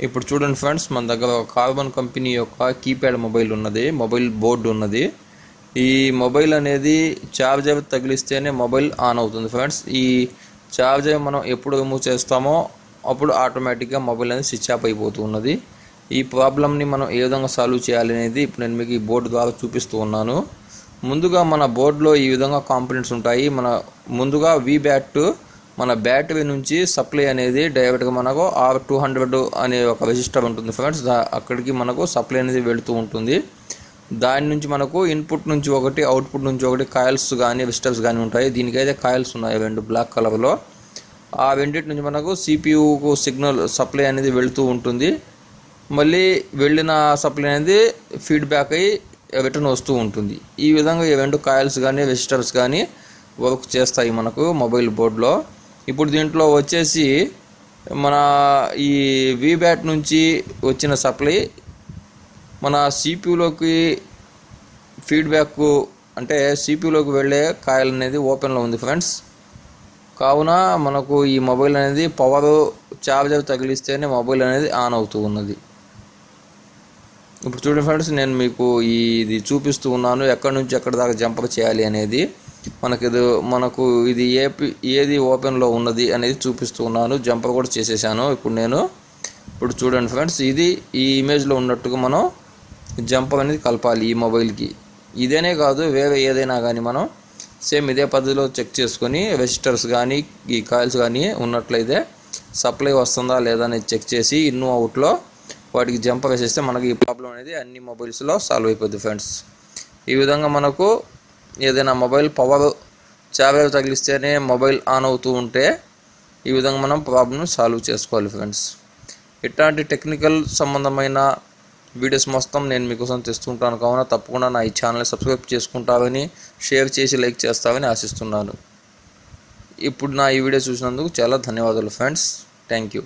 ఇప్పుడు చూడండి ఫ్రెండ్స్, మన దగ్గర కార్బన్ కంపెనీ యొక్క కీప్యాడ్ మొబైల్ ఉన్నది, మొబైల్ బోర్డు ఉన్నది. ఈ మొబైల్ అనేది ఛార్జర్ తగిలిస్తేనే మొబైల్ ఆన్ అవుతుంది ఫ్రెండ్స్. ఈ ఛార్జర్ మనం ఎప్పుడు రిమూవ్ చేస్తామో అప్పుడు ఆటోమేటిక్గా మొబైల్ అనేది స్విచ్ ఆఫ్ అయిపోతూ ఉన్నది. ఈ ప్రాబ్లమ్ని మనం ఏ విధంగా సాల్వ్ చేయాలి అనేది ఇప్పుడు నేను మీకు ఈ బోర్డు ద్వారా చూపిస్తూ ఉన్నాను. ముందుగా మన బోర్డులో ఈ విధంగా కాంపోనెంట్స్ ఉంటాయి. ముందుగా VBAT మన బ్యాటరీ నుంచి సప్లై అనేది డైరెక్ట్గా మనకు R200 అనే ఒక రెజిస్టర్ ఉంటుంది ఫ్రెండ్స్. అక్కడికి మనకు సప్లై అనేది వెళుతూ ఉంటుంది. దాని నుంచి మనకు ఇన్పుట్ నుంచి ఒకటి, అవుట్పుట్ నుంచి ఒకటి కాయిల్స్ కానీ రెజిస్టర్స్ కానీ ఉంటాయి. దీనికైతే కాయిల్స్ ఉన్నాయి 2 బ్లాక్ కలర్లో. ఆ రెండింటి నుంచి మనకు CPUకు సిగ్నల్ సప్లై అనేది వెళుతూ ఉంటుంది. మళ్ళీ వెళ్ళిన సప్లై అనేది ఫీడ్బ్యాక్ అయ్యి రిటర్న్ వస్తూ ఉంటుంది. ఈ విధంగా ఈ 2 కాయిల్స్ కానీ రెజిస్టర్స్ కానీ వర్క్ చేస్తాయి మనకు మొబైల్ బోర్డులో. ఇప్పుడు దీంట్లో వచ్చేసి మన ఈ VBAT నుంచి వచ్చిన సప్లై మన CPUలోకి ఫీడ్బ్యాక్ అంటే CPUలోకి వెళ్ళే కాయిల్ అనేది ఓపెన్లో ఉంది ఫ్రెండ్స్. కావున మనకు ఈ మొబైల్ అనేది పవర్ ఛార్జర్ తగిలిస్తేనే మొబైల్ అనేది ఆన్ అవుతూ ఉన్నది. ఇప్పుడు చూడండి ఫ్రెండ్స్, నేను మీకు ఇది చూపిస్తూ ఉన్నాను ఎక్కడి నుంచి ఎక్కడి దాకా జంపర్ చేయాలి అనేది. మనకు ఇది ఏది ఓపెన్లో ఉన్నది అనేది చూపిస్తూ ఉన్నాను. జంపర్ కూడా చేసేసాను ఇప్పుడు చూడండి ఫ్రెండ్స్, ఇది ఈ ఇమేజ్లో ఉన్నట్టుగా మనం జంపర్ అనేది కలపాలి ఈ మొబైల్కి. ఇదేనే కాదు, వేరే ఏదైనా కానీ మనం సేమ్ ఇదే పద్ధతిలో చెక్ చేసుకొని రెజిస్టర్స్ కానీ ఈ కాయిల్స్ కానీ ఉన్నట్లయితే సప్లై వస్తుందా లేదా అనేది చెక్ చేసి ఇన్ అవుట్లో వాటికి జంపర్ వేసేస్తే మనకి ఈ ప్రాబ్లం అనేది అన్ని మొబైల్స్లో సాల్వ్ అయిపోద్ది ఫ్రెండ్స్. ఈ విధంగా మనకు ఏదైనా మొబైల్ పవర్ ఛార్జర్ తగిలిస్తేనే మొబైల్ ఆన్ అవుతూ ఉంటే ఈ విధంగా మనం ప్రాబ్లమ్ సాల్వ్ చేసుకోవాలి ఫ్రెండ్స్. ఇట్లాంటి టెక్నికల్ సంబంధమైన వీడియోస్ మొత్తం నేను మీకోసం తెస్తుంటాను. కావున తప్పకుండా నా ఈ ఛానల్ని సబ్స్క్రైబ్ చేసుకుంటారని, షేర్ చేసి లైక్ చేస్తారని ఆశిస్తున్నాను. ఇప్పుడు నా ఈ వీడియో చూసినందుకు చాలా ధన్యవాదాలు ఫ్రెండ్స్. Thank you.